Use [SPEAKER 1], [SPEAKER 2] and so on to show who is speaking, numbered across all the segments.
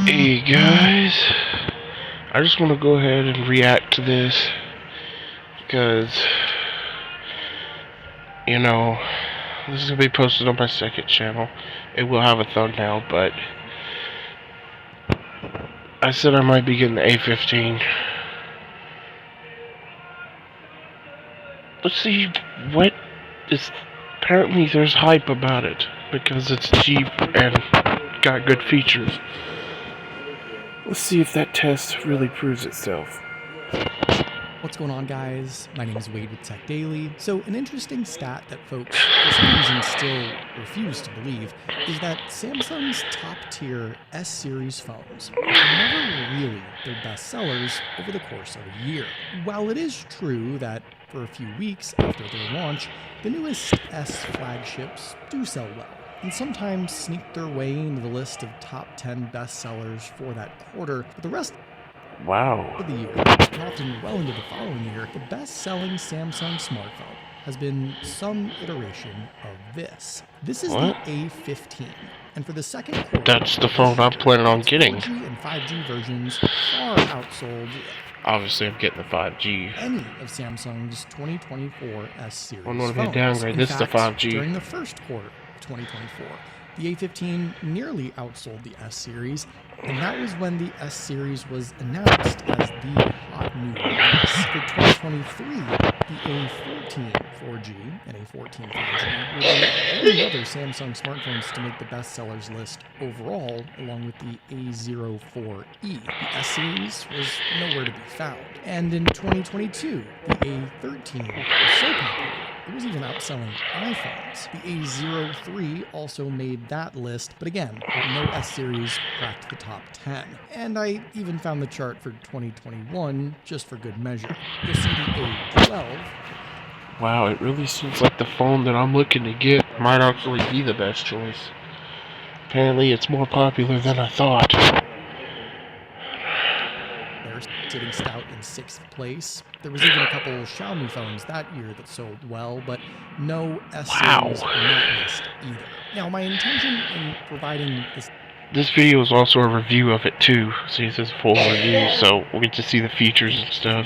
[SPEAKER 1] Hey guys, I just want to go ahead and react to this because, you know, this is going to be posted on my second channel. It will have a thumbnail, but I said I might be getting the A15. Let's see what is. Apparently, there's hype about it because it's cheap and got good features. Let's see if that test really proves itself.
[SPEAKER 2] What's going on, guys? My name is Wade with Tech Daily. So, an interesting stat that folks, for some reason, still refuse to believe is that Samsung's top-tier S-series phones are never really their best sellers over the course of a year. While it is true that for a few weeks after their launch, the newest S flagships do sell well, and sometimes sneak their way into the list of top 10 bestsellers for that quarter, but the rest
[SPEAKER 1] Wow.
[SPEAKER 2] of the year, and often well into the following year, the best-selling Samsung smartphone has been some iteration of this. This is
[SPEAKER 1] What?
[SPEAKER 2] the A15, and for the second quarter,
[SPEAKER 1] That's the phone I'm planning on
[SPEAKER 2] its
[SPEAKER 1] getting.
[SPEAKER 2] 4G and 5G versions far outsold
[SPEAKER 1] Obviously, I'm getting the 5G.
[SPEAKER 2] any of Samsung's 2024 S series
[SPEAKER 1] I wonder if they
[SPEAKER 2] phones.
[SPEAKER 1] downgrade
[SPEAKER 2] In
[SPEAKER 1] this to
[SPEAKER 2] fact,
[SPEAKER 1] 5G.
[SPEAKER 2] during the first quarter of 2024, the A15 nearly outsold the S series, and that was when the S series was announced as the hot new release. For 2023, the A14 4G and A14 5G were the only other Samsung smartphones to make the bestsellers list overall, along with the A04e. The S series was nowhere to be found. And in 2022, the A13 was so popular, it was even outselling iPhones. The A03 also made that list, but again, no S series cracked the top 10. And I even found the chart for 2021 just for good measure. You'll see the A12.
[SPEAKER 1] Wow, it really seems like the phone that I'm looking to get might actually be the best choice. Apparently, it's more popular than I thought.
[SPEAKER 2] They're sitting stout in 6th place. There was even a couple Xiaomi phones that year that sold well, but no S series on that list either. Now, my intention in providing
[SPEAKER 1] this video is also a review of it too. See, it says full review, so we'll get to see the features and stuff.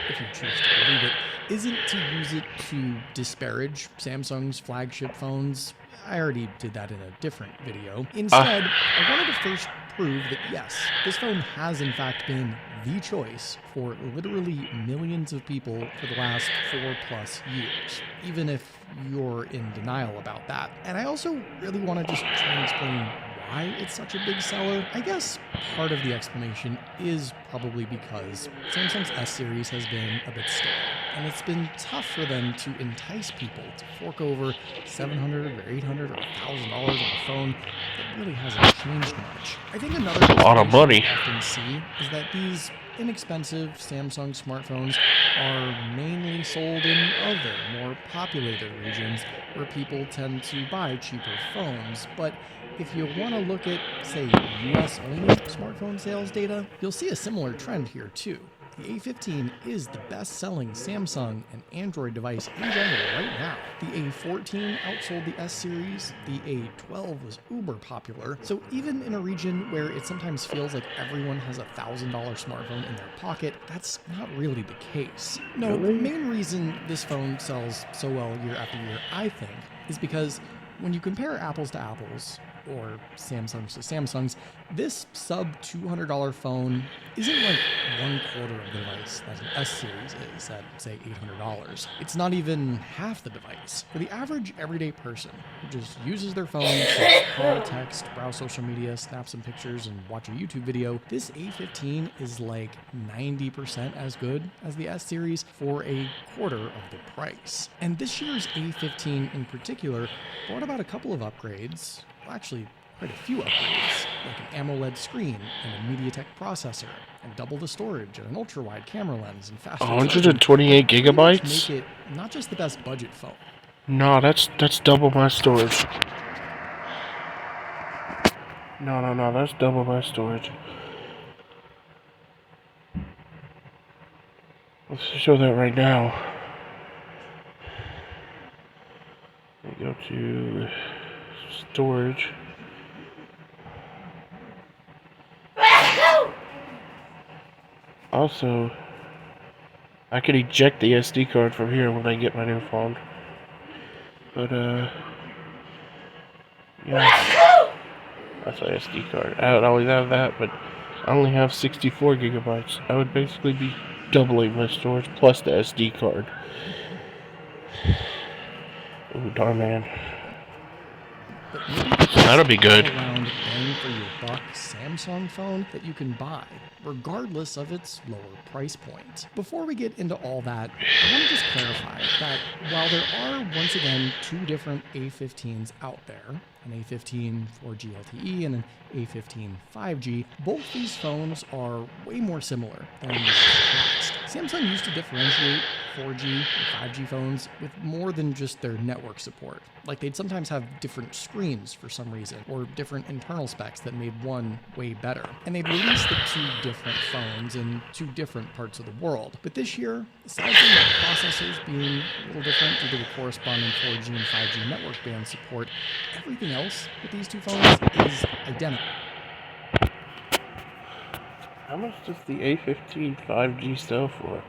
[SPEAKER 2] If you choose to believe it, isn't to use it to disparage Samsung's flagship phones. I already did that in a different video. Instead, I wanted to first prove that yes, this phone has in fact been the choice for literally millions of people for the last 4+ years, even if you're in denial about that. And I also really want to just try and explain why it's such a big seller. I guess part of the explanation is probably because Samsung's S series has been a bit stale, and it's been tough for them to entice people to fork over $700 or $800 or $1,000 on a phone that really hasn't changed much. I think another
[SPEAKER 1] a lot of money
[SPEAKER 2] I often see is that these inexpensive Samsung smartphones are mainly sold in other, more populated regions where people tend to buy cheaper phones. But if you want to look at, say, US only smartphone sales data, you'll see a similar trend here too. The A15 is the best-selling Samsung and Android device in general right now. The A14 outsold the S series, the A12 was uber popular, so even in a region where it sometimes feels like everyone has a $1,000 smartphone in their pocket, that's not really the case. No, the main reason this phone sells so well year after year, I think, is because when you compare apples to apples, or Samsungs to Samsungs, this sub $200 phone isn't like 1/4 of the device that an S series is at, say, $800. It's not even half the device. For the average everyday person who just uses their phone to call, text, browse social media, snap some pictures, and watch a YouTube video, this A15 is like 90% as good as the S series for a quarter of the price. And this year's A15 in particular brought about a couple of upgrades. Well, actually, quite a few upgrades, like an AMOLED screen and a MediaTek processor, and double the storage and an ultra-wide camera lens and faster
[SPEAKER 1] 128 gigabytes?
[SPEAKER 2] Make it not just the best budget phone.
[SPEAKER 1] No, that's double my storage. No, that's double my storage. Let's show that right now. We go to storage. Also, I could eject the SD card from here when I get my new phone. But, yeah. That's my SD card. I don't always have that, but I only have 64 gigabytes. I would basically be doubling my storage plus the SD card. Ooh, darn man.
[SPEAKER 2] But maybe
[SPEAKER 1] So that'll be good.
[SPEAKER 2] around bang for your buck Samsung phone that you can buy, regardless of its lower price point. Before we get into all that, I want to just clarify that while there are once again two different A15s out there, an A15 4G LTE and an A15 5G, both these phones are way more similar than in the past. Samsung used to differentiate 4G and 5G phones with more than just their network support. Like they'd sometimes have different screens for some reason, or different internal specs that made one way better. And they'd release the two different phones in two different parts of the world. But this year, aside from the processors being a little different due to the corresponding 4G and 5G network band support, everything else with these two phones is identical.
[SPEAKER 1] How much does the A15 5G sell for?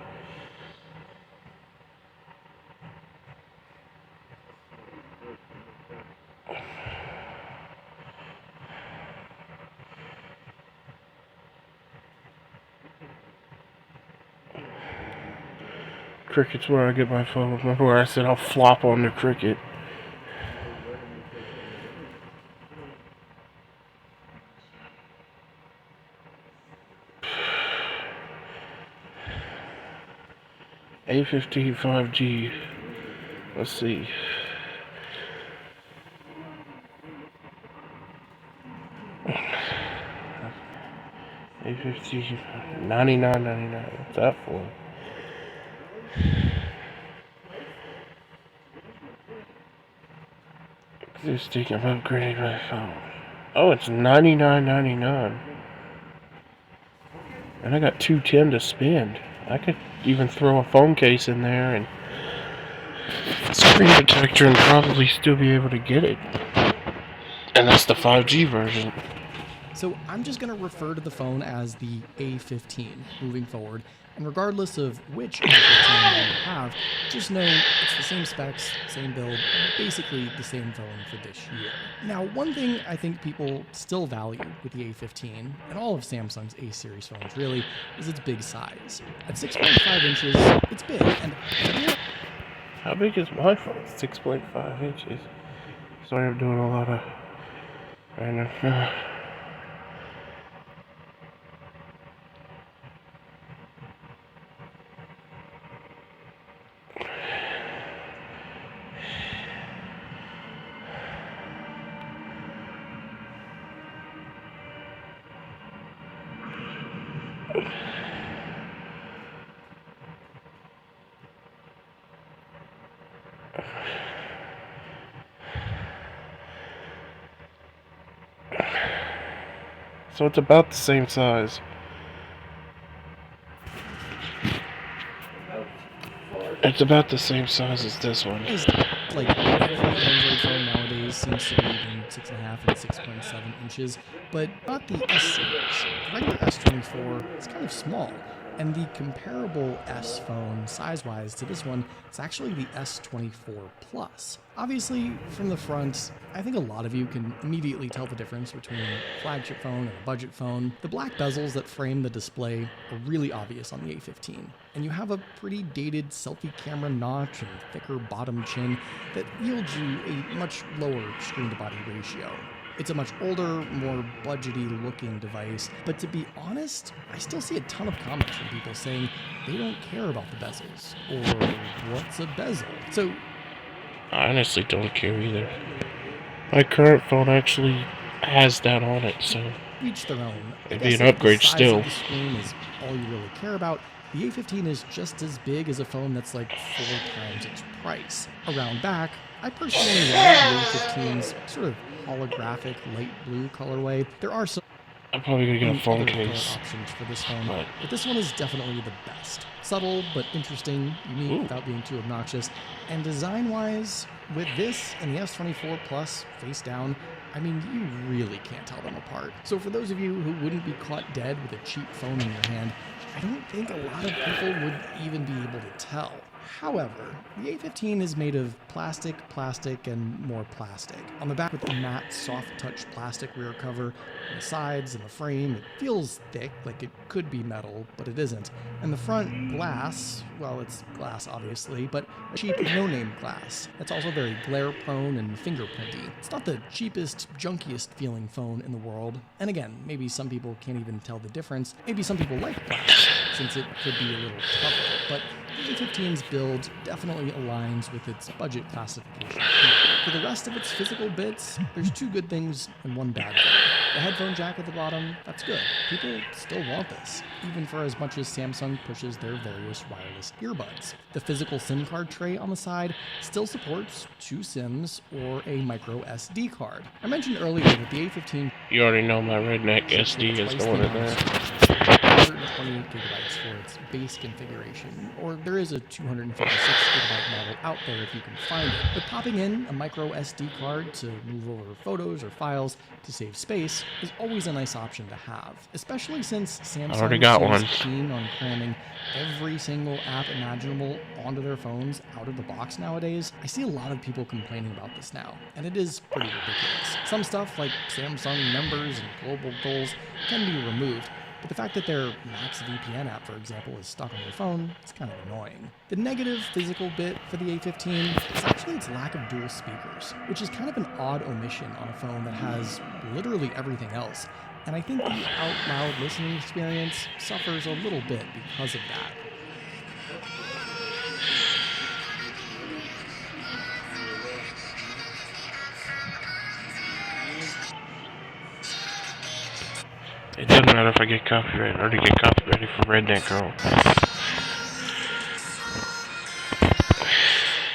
[SPEAKER 1] Cricket's where I get my phone. Remember where I said I'll flop on the Cricket? A15 5G. Let's see. A15 $99.99. What's that for? Existing, I'm upgrading my phone. Oh, it's $99.99. And I got $210 to spend. I could even throw a phone case in there and screen protector and probably still be able to get it. And that's the 5G version.
[SPEAKER 2] So I'm just going to refer to the phone as the A15 moving forward, and regardless of which A15 you have, just know it's the same specs, same build, basically the same phone for this year. Now, one thing I think people still value with the A15, and all of Samsung's A-series phones really, is its big size. At 6.5 inches, it's big, and
[SPEAKER 1] how big is my phone? 6.5 inches. Sorry, I'm doing a lot of random. So it's about the same size. It's about the same size as this one.
[SPEAKER 2] Like every Android phone nowadays seems to be between 6.5 and 6.7 inches, but not the S series. The regular S24 is kind of small, and the comparable S phone size-wise to this one is actually the S24 Plus. Obviously, from the front, I think a lot of you can immediately tell the difference between a flagship phone and a budget phone. The black bezels that frame the display are really obvious on the A15, and you have a pretty dated selfie camera notch and thicker bottom chin that yields you a much lower screen-to-body ratio. It's a much older, more budgety looking device, but to be honest, I still see a ton of comments from people saying they don't care about the bezels, or what's a bezel. So
[SPEAKER 1] I honestly don't care either. My current phone actually has that on it, so
[SPEAKER 2] each their own.
[SPEAKER 1] it'd be an upgrade still.
[SPEAKER 2] The size of the screen is all you really care about. The A15 is just as big as a phone that's like 4 times its price. Around back, I personally love the A15's sort of holographic light blue colorway. There are some
[SPEAKER 1] I'm probably gonna get a phone
[SPEAKER 2] other color
[SPEAKER 1] case.
[SPEAKER 2] options for this phone,
[SPEAKER 1] But
[SPEAKER 2] this one is definitely the best. Subtle but interesting, unique without being too obnoxious, and design-wise, With this and the S24 Plus face down, I mean, you really can't tell them apart. So for those of you who wouldn't be caught dead with a cheap phone in your hand, I don't think a lot of people would even be able to tell. However, the A15 is made of plastic, and more plastic. On the back with a matte, soft-touch plastic rear cover, on the sides and the frame, it feels thick, like it could be metal, but it isn't. And the front glass, well, it's glass obviously, but a cheap, no-name glass. It's also very glare-prone and fingerprinty. It's not the cheapest, junkiest feeling phone in the world. And again, maybe some people can't even tell the difference. Maybe some people like plastic, since it could be a little tougher, but the A15's build definitely aligns with its budget classification. For the rest of its physical bits, there's two good things and one bad thing. The headphone jack at the bottom, that's good. People still want this, even for as much as Samsung pushes their various wireless earbuds. The physical SIM card tray on the side still supports 2 SIMs or a micro SD card. I mentioned earlier that the A15...
[SPEAKER 1] You already know my redneck SD is going in there.
[SPEAKER 2] 128 gigabytes for its base configuration, or there is a 256 gigabyte model out there if you can find it. But popping in a micro SD card to move over photos or files to save space is always a nice option to have, especially since Samsung is keen on cramming every single app imaginable onto their phones out of the box nowadays. I see a lot of people complaining about this now, and it is pretty ridiculous. Some stuff like Samsung members and global goals can be removed, but the fact that their Max VPN app, for example, is stuck on your phone is kind of annoying. The negative physical bit for the A15 is actually its lack of dual speakers, which is kind of an odd omission on a phone that has literally everything else. And I think the out-loud listening experience suffers a little bit because of that.
[SPEAKER 1] It doesn't matter if I get copyrighted or to get copyrighted for Redneck Girl.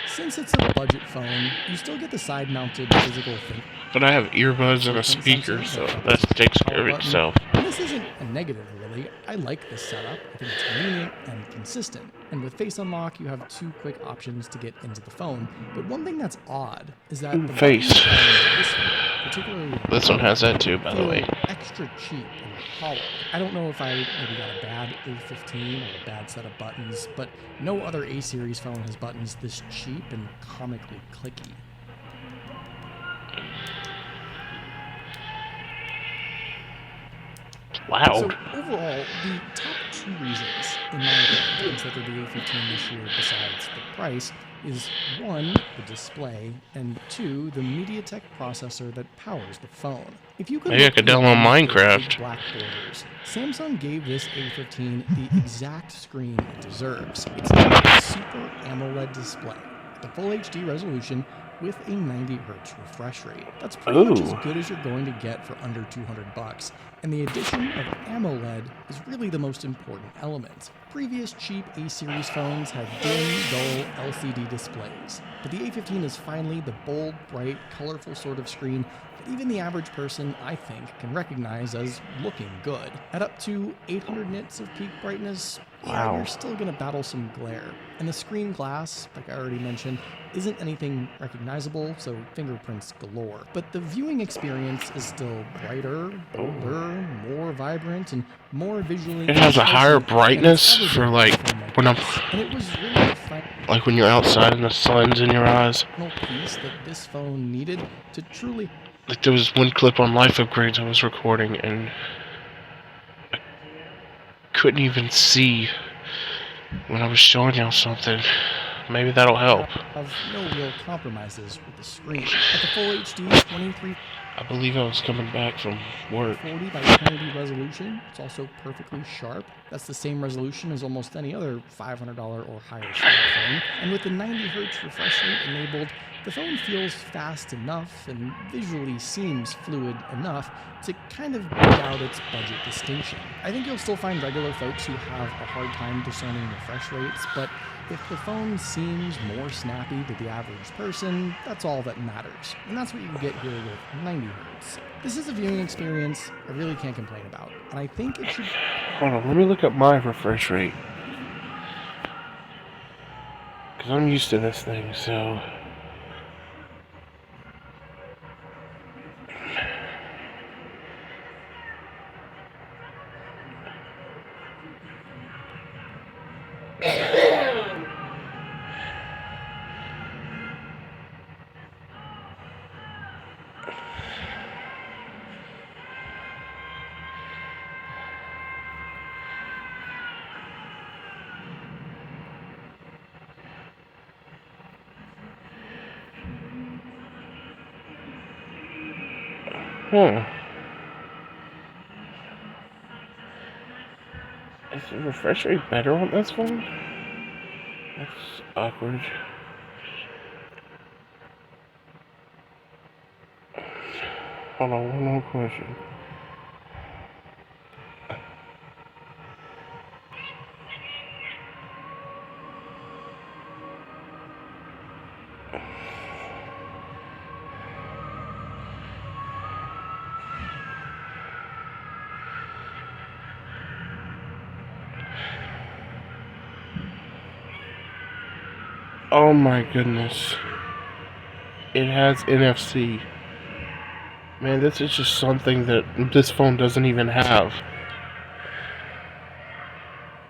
[SPEAKER 2] Since it's a budget phone, you still get the side-mounted physical thing.
[SPEAKER 1] But I have earbuds and a speaker, so that takes care of itself.
[SPEAKER 2] And this isn't a negative, really. I like this setup. I think it's convenient and consistent. And with Face Unlock, you have 2 quick options to get into the phone. But one thing that's odd is that the
[SPEAKER 1] Face.
[SPEAKER 2] particularly
[SPEAKER 1] This one has that too, by the way.
[SPEAKER 2] Extra cheap and hollow. I don't know if I maybe got a bad A15 or a bad set of buttons, but no other A-series phone has buttons this cheap and comically clicky.
[SPEAKER 1] Loud.
[SPEAKER 2] So overall, the top 2 reasons, in my opinion, to consider the A15 this year besides the price is 1, the display, and 2, the MediaTek processor that powers the phone. If you could
[SPEAKER 1] Maybe I could download Minecraft.
[SPEAKER 2] Black borders, Samsung gave this A15 the exact screen it deserves. It's a Super AMOLED display, the full HD resolution, with a 90 Hz refresh rate. That's pretty much as good as you're going to get for under $200, and the addition of AMOLED is really the most important element. Previous cheap A-series phones had dim, dull LCD displays, but the A15 is finally the bold, bright, colorful sort of screen that even the average person, I think, can recognize as looking good. At up to 800 nits of peak brightness, yeah, you're still going to battle some glare. And the screen glass, like I already mentioned, isn't anything recognizable, so fingerprints galore. But the viewing experience is still brighter, bolder, more vibrant, and more visually...
[SPEAKER 1] It has a higher brightness for, like, when I'm...
[SPEAKER 2] And it was really
[SPEAKER 1] like when you're outside and the sun's in your eyes.
[SPEAKER 2] ...piece that this phone needed to truly...
[SPEAKER 1] Like, there was one clip on Life Upgrades I was recording, and I couldn't even see when I was showing y'all something. Maybe that'll help.
[SPEAKER 2] Of no real compromises with the screen. At the full HD 23...
[SPEAKER 1] I believe I was coming back from work.
[SPEAKER 2] 40 by 1080 resolution. It's also perfectly sharp. That's the same resolution as almost any other $500 or higher smartphone. And with the 90 Hz refresh rate enabled, the phone feels fast enough and visually seems fluid enough to kind of beat out its budget distinction. I think you'll still find regular folks who have a hard time discerning refresh rates, but if the phone seems more snappy to the average person, that's all that matters. And that's what you get here with 90 Hz. This is a viewing experience I really can't complain about, and I think it should...
[SPEAKER 1] Hold on, let me look up my refresh rate. Because I'm used to this thing, so... Huh. Is the refresh rate better on this phone? That's awkward. Hold on, one more question. Oh my goodness. It has NFC. Man, this is just something that this phone doesn't even have.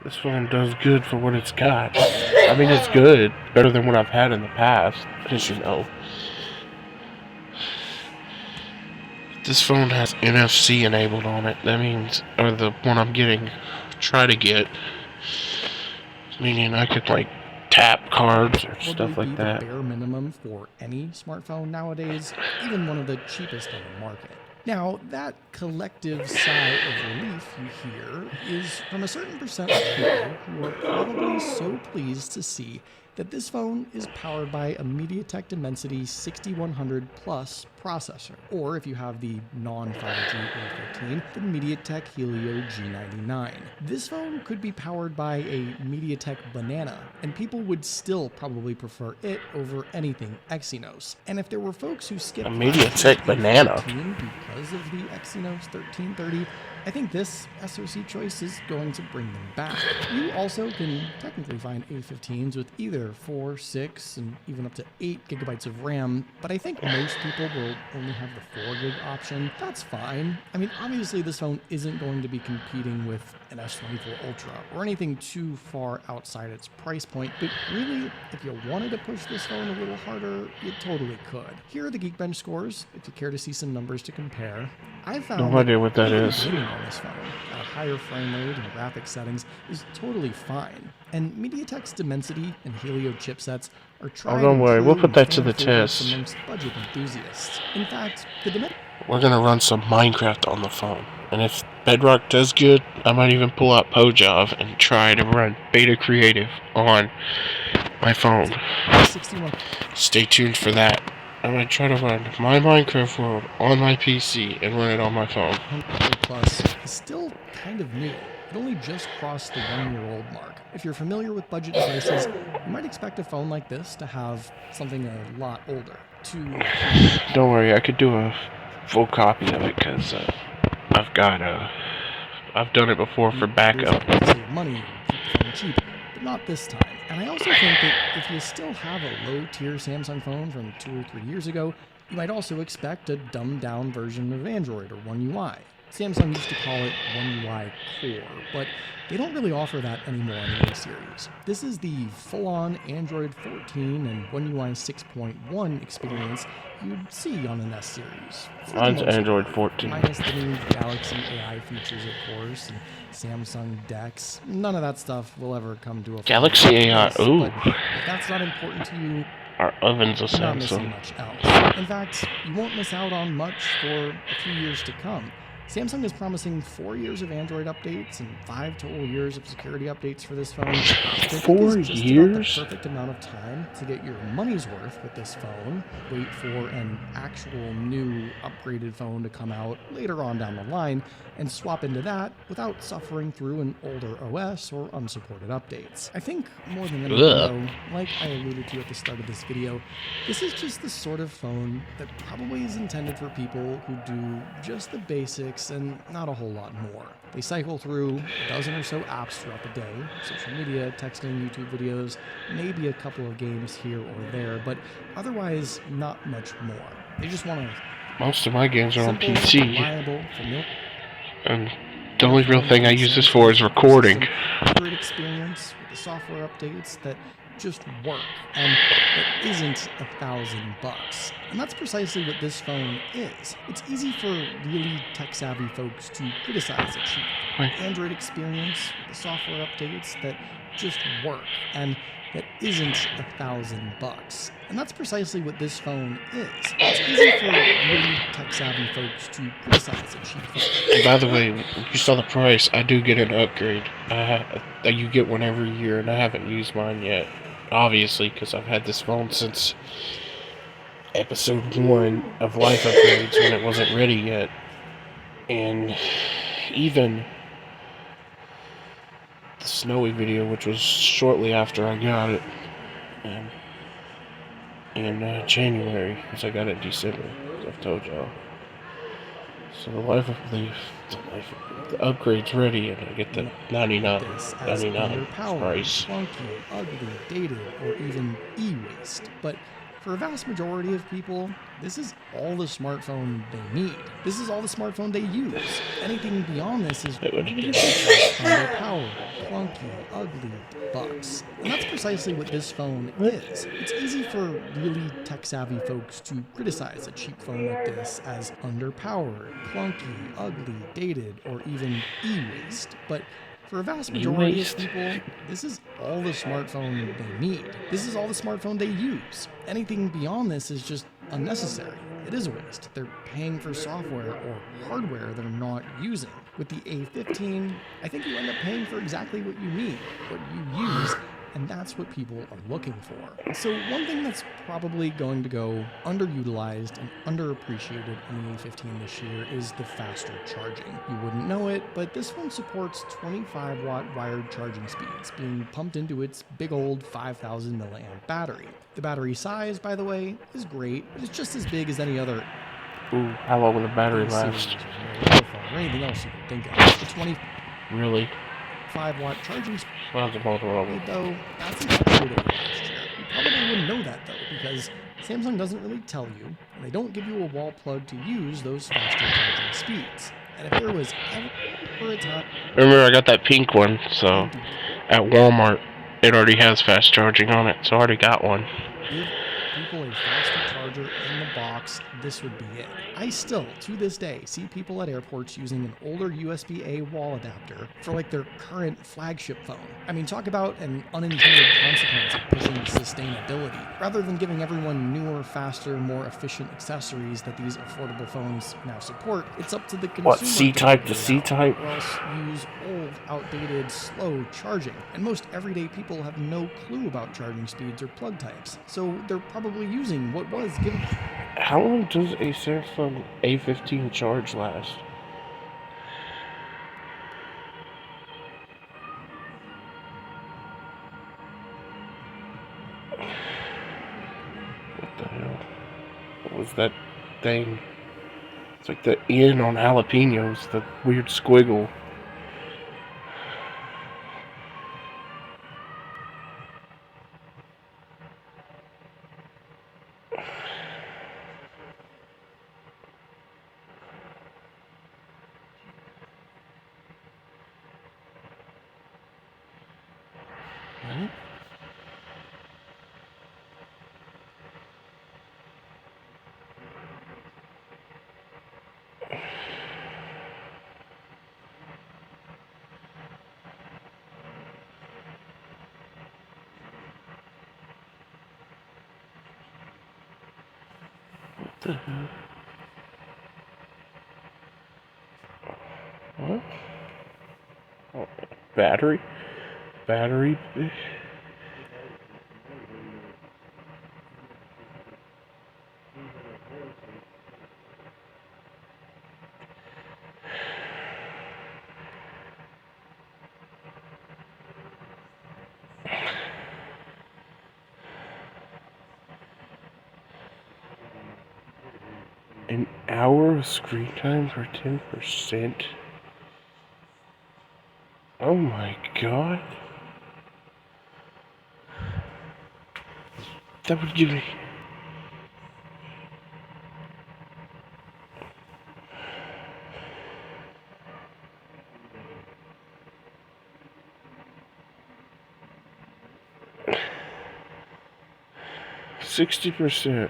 [SPEAKER 1] This phone does good for what it's got. I mean, it's good. Better than what I've had in the past, as you know. This phone has NFC enabled on it. That means, or the one I'm getting, try to get, meaning I could like tap cards or stuff like that.
[SPEAKER 2] The bare minimum for any smartphone nowadays, even one of the cheapest on the market. Now, that collective sigh of relief you hear is from a certain percent of people who are probably so pleased to see that this phone is powered by a MediaTek Dimensity 6100 Plus processor, or if you have the non-5G A15, the MediaTek Helio G99. This phone could be powered by a MediaTek Banana, and people would still probably prefer it over anything Exynos. And if there were folks who skipped
[SPEAKER 1] a MediaTek Banana
[SPEAKER 2] because of the Exynos 1330, I think this SoC choice is going to bring them back. You also can technically find A15s with either 4, 6, and even up to 8 gigabytes of RAM, but I think most people will only have the 4 gig option. That's fine. I mean, obviously this phone isn't going to be competing with an S24 Ultra or anything too far outside its price point, but really, if you wanted to push this phone a little harder, you totally could. Here are the Geekbench scores, if you care to see some numbers to compare. I found
[SPEAKER 1] no idea what that is.
[SPEAKER 2] Gaming on this phone at a higher frame rate and graphics settings is totally fine. And MediaTek's Dimensity and Helio chipsets are tried.
[SPEAKER 1] Oh, don't worry, we'll put that to the test.
[SPEAKER 2] Amongst budget enthusiasts. In fact,
[SPEAKER 1] we're gonna run some Minecraft on the phone, and if Bedrock does good, I might even pull out Pojov and try to run Beta Creative on my phone.
[SPEAKER 2] 61.
[SPEAKER 1] Stay tuned for that. I'm gonna try to run my Minecraft world on my PC and run it on my phone.
[SPEAKER 2] 100 Plus is still kind of new. It only just crossed the 1-year-old mark. If you're familiar with budget devices, you might expect a phone like this to have something a lot older.
[SPEAKER 1] Don't worry, I could do a full copy of it because I've done it before for backup.
[SPEAKER 2] Save money and keep the phone cheap, but not this time. And I also think that if you still have a low-tier Samsung phone from 2 or 3 years ago, you might also expect a dumbed-down version of Android or One UI. Samsung used to call it One UI Core, but they don't really offer that anymore in the A series. This is the full-on Android 14 and One UI 6.1 experience you'd see on an S series.
[SPEAKER 1] Mine's Android 14.
[SPEAKER 2] Minus the new Galaxy AI features, of course, and Samsung DeX. None of that stuff will ever come to a
[SPEAKER 1] Galaxy AI. Ooh.
[SPEAKER 2] But if that's not important to you,
[SPEAKER 1] our oven's a
[SPEAKER 2] you're not missing
[SPEAKER 1] Samsung.
[SPEAKER 2] much else. In fact, you won't miss out on much for a few years to come. Samsung is promising 4 years of Android updates and 5 total years of security updates for this phone.
[SPEAKER 1] 4 years?
[SPEAKER 2] The perfect amount of time to get your money's worth with this phone. Wait for an actual new upgraded phone to come out later on down the line and swap into that without suffering through an older OS or unsupported updates. I think more than anything though, like I alluded to at the start of this video, this is just the sort of phone that probably is intended for people who do just the basics and not a whole lot more. They cycle through a dozen or so apps throughout the day, social media, texting, YouTube videos, maybe a couple of games here or there, but otherwise not much more. They just want to...
[SPEAKER 1] Most of my games are on
[SPEAKER 2] simple,
[SPEAKER 1] PC,
[SPEAKER 2] reliable, familiar,
[SPEAKER 1] and the only real thing I use this for is recording.
[SPEAKER 2] Great experience with the software updates that just work, and it isn't $1,000. And that's precisely what this phone is. It's easy for really tech-savvy folks to criticize a cheap Android experience with the software updates that just work, and that isn't $1,000. And that's precisely what this phone is. It's easy for really tech-savvy folks to criticize a cheap phone.
[SPEAKER 1] By the way, you saw the price. I do get an upgrade. You get one every year, and I haven't used mine yet. Obviously, because I've had this phone since episode 1 of Life Upgrades when it wasn't ready yet. And even the snowy video, which was shortly after I got it, in January, because I got it in December, as I've told y'all. So the upgrade's ready, and I get the $99 price.
[SPEAKER 2] Clunky, ugly, dated, or even e-waste. But for a vast majority of people, this is all the smartphone they need. This is all the smartphone they use. Anything beyond this is underpowered, clunky, ugly bucks. And that's precisely what this phone is. It's easy for really tech-savvy folks to criticize a cheap phone like this as underpowered, clunky, ugly, dated, or even e-waste. But for a vast majority of people, this is all the smartphone they need. This is all the smartphone they use. Anything beyond this is just unnecessary. It is a waste. They're paying for software or hardware they're not using. With the A15, I think you end up paying for exactly what you need, what you use, and that's what people are looking for. So one thing that's probably going to go underutilized and underappreciated in the A15 this year is the faster charging. You wouldn't know it, but this one supports 25-watt wired charging speeds being pumped into its big old 5,000 milliamp battery. The battery size, by the way, is great. It's just as big as any other.
[SPEAKER 1] Ooh, how long will the battery last?
[SPEAKER 2] Or anything else you can think of. The 20.
[SPEAKER 1] Really?
[SPEAKER 2] 5-watt charging speed, though, that's exaggerated last year. You probably wouldn't know that, though, because Samsung doesn't really tell you, and they don't give you a wall plug to use those faster charging speeds. And if there was ever a time...
[SPEAKER 1] Remember, I got that pink one, so at Walmart, it already has fast charging on it, so I already got one.
[SPEAKER 2] Give people a faster charger in the box, this would be it. I still, to this day, see people at airports using an older USB-A wall adapter for like their current flagship phone. I mean, talk about an unintended consequence of pushing sustainability. Rather than giving everyone newer, faster, more efficient accessories that these affordable phones now support, it's up to the consumer.
[SPEAKER 1] What, C-type to C-type?
[SPEAKER 2] Or else use old, outdated, slow charging. And most everyday people have no clue about charging speeds or plug types, so they're probably using what was given.
[SPEAKER 1] How long does a Samsung A15 charge last? What the hell? What was that thing? It's like the N on jalapenos, the weird squiggle. What the hell? What? Oh, battery? Battery? An hour of screen time for 10%? Oh my god. That would give me... $60%.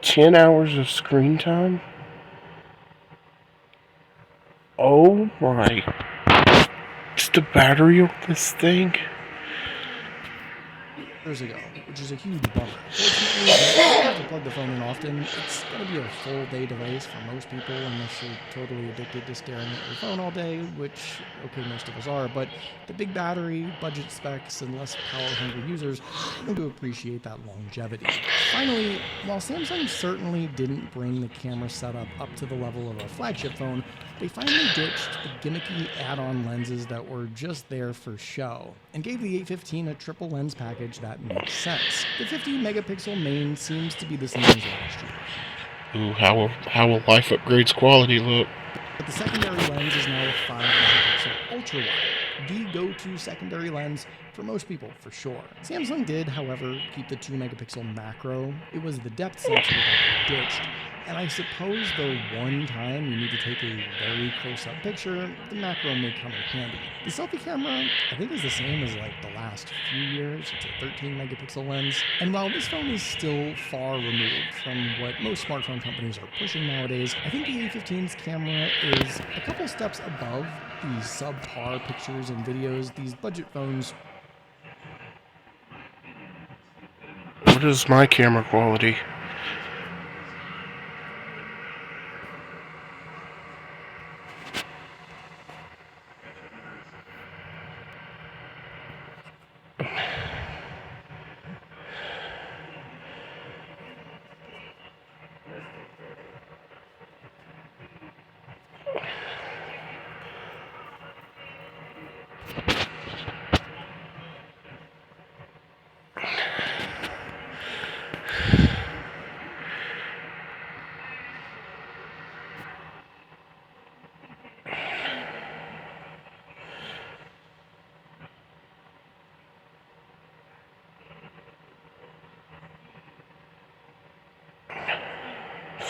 [SPEAKER 1] 10 hours of screen time? Oh my... It's the battery on this thing?
[SPEAKER 2] ago, which is a huge bummer. Fortunately, you don't have to plug the phone in often. It's going to be a full day device for most people unless you're totally addicted to staring at your phone all day, which, okay, most of us are, but the big battery, budget specs, and less power-hungry users seem to appreciate that longevity. Finally, while Samsung certainly didn't bring the camera setup up to the level of a flagship phone, they finally ditched the gimmicky add-on lenses that were just there for show, and gave the A15 a triple lens package that makes sense. The 50 megapixel main seems to be the same as last year.
[SPEAKER 1] Ooh, how will life upgrades quality look?
[SPEAKER 2] But the secondary lens is now a 5 megapixel ultra wide, the go-to secondary lens for most people, for sure. Samsung did, however, keep the 2 megapixel macro. It was the depth sensor that they ditched. And I suppose the one time you need to take a very close-up picture, the macro may come in handy. The selfie camera, I think, is the same as like the last few years. It's a 13 megapixel lens. And while this phone is still far removed from what most smartphone companies are pushing nowadays, I think the A15's camera is a couple steps above these subpar pictures and videos these budget phones.
[SPEAKER 1] What is my camera quality?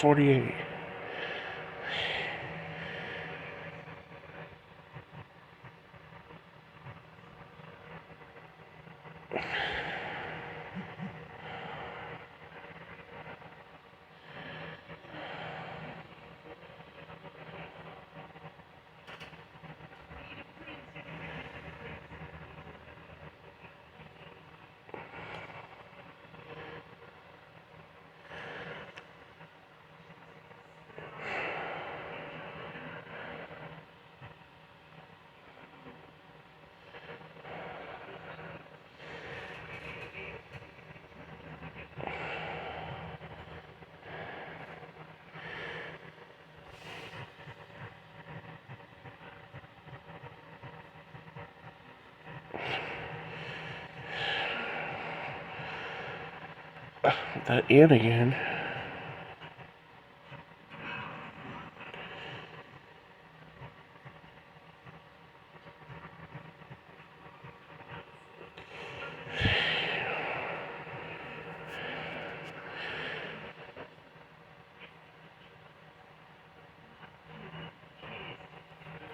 [SPEAKER 1] .48. That in again.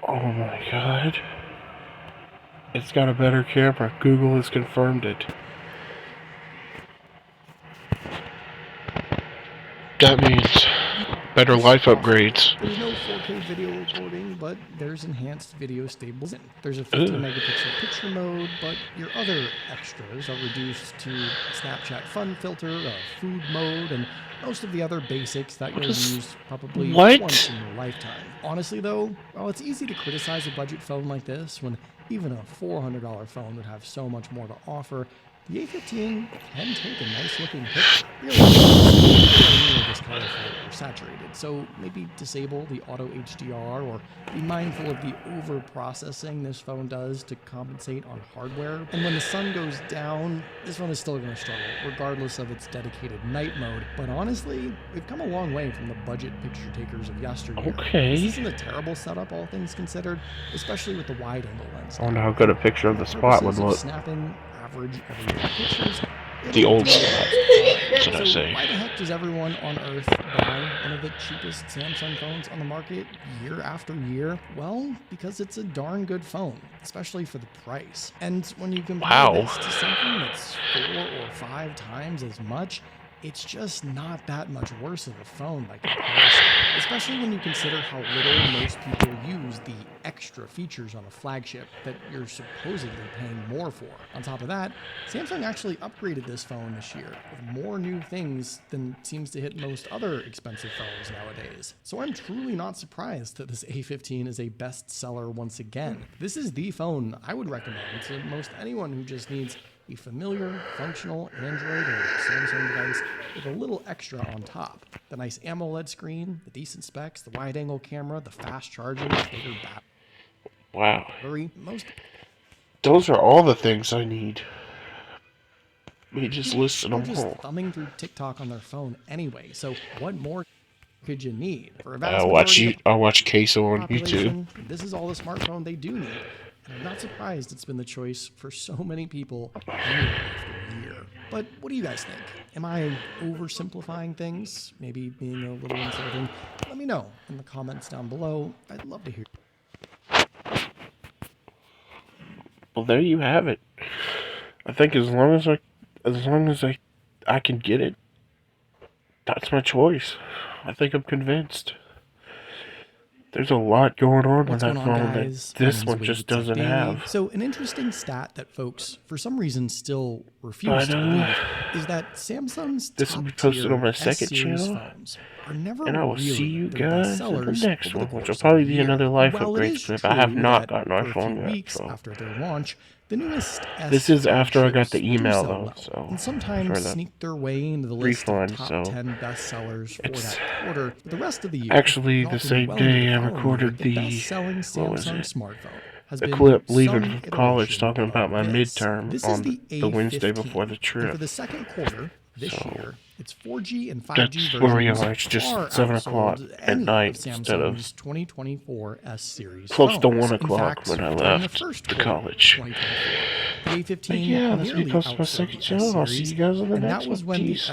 [SPEAKER 1] Oh my god. It's got a better camera. Google has confirmed it. That means better life upgrades.
[SPEAKER 2] There's no 4K video recording, but there's enhanced video stabilization. There's a 50 megapixel picture mode, but your other extras are reduced to a Snapchat fun filter, a food mode, and most of the other basics that you'll use probably once in your lifetime. Honestly though, while it's easy to criticize a budget phone like this when even a $400 phone would have so much more to offer, the A15 can take a nice looking picture. Really, this colorful or saturated, so maybe disable the auto HDR or be mindful of the over processing this phone does to compensate on hardware. And when the sun goes down, this phone is still going to struggle, regardless of its dedicated night mode. But honestly, we've come a long way from the budget picture takers of yesteryear.
[SPEAKER 1] Okay.
[SPEAKER 2] This isn't a terrible setup, all things considered, especially with the wide-angle lens.
[SPEAKER 1] I wonder how good a picture of the spot would look.
[SPEAKER 2] Snapping average everyday pictures.
[SPEAKER 1] The old spot. That's what I say.
[SPEAKER 2] Why the heck does everyone on Earth buy one of the cheapest Samsung phones on the market year after year? Well, because it's a darn good phone, especially for the price. And when you compare this to something that's 4 or 5 times as much, it's just not that much worse of a phone by comparison, especially when you consider how little most people use the extra features on a flagship that you're supposedly paying more for. On top of that, Samsung actually upgraded this phone this year with more new things than seems to hit most other expensive phones nowadays. So I'm truly not surprised that this A15 is a bestseller once again. This is the phone I would recommend to most anyone who just needs a familiar, functional Android or Samsung device with a little extra on top. The nice AMOLED screen, the decent specs, the wide-angle camera, the fast charging, the bigger battery.
[SPEAKER 1] Wow. Those are all the things I need. We just listed them
[SPEAKER 2] just
[SPEAKER 1] all.
[SPEAKER 2] thumbing through TikTok on their phone anyway, so what more could you need? For a
[SPEAKER 1] I watch Queso on YouTube.
[SPEAKER 2] This is all the smartphone they do need. And I'm not surprised it's been the choice for so many people year after year. But what do you guys think? Am I oversimplifying things? Maybe being a little insulting? Let me know in the comments down below. I'd love to hear.
[SPEAKER 1] Well, there you have it. I think as long as I can get it, that's my choice. I think I'm convinced. There's a lot going on with that phone that this one just doesn't have.
[SPEAKER 2] So an interesting stat that folks, for some reason, still refuse to believe is that Samsung's
[SPEAKER 1] this will be posted on my second channel, and I will see you guys in the next one, which will probably be another life upgrade clip. I have not gotten an iPhone yet, so
[SPEAKER 2] after their launch, the newest
[SPEAKER 1] this is after I got the email though, so
[SPEAKER 2] and sometimes sneak their way into the list of top 10 bestsellers for that quarter. The rest of the year,
[SPEAKER 1] actually the same day I recorded the clip leaving from college talking about my midterm on the Wednesday before the trip.
[SPEAKER 2] For the second quarter this year, it's 4G and 5G
[SPEAKER 1] that's where we are. It's just 7 o'clock at night instead of
[SPEAKER 2] 2024 S series
[SPEAKER 1] close to 1 o'clock when I left the college.
[SPEAKER 2] The A15
[SPEAKER 1] yeah, this will be posted on my second channel. I'll see you guys on the next one.
[SPEAKER 2] Peace.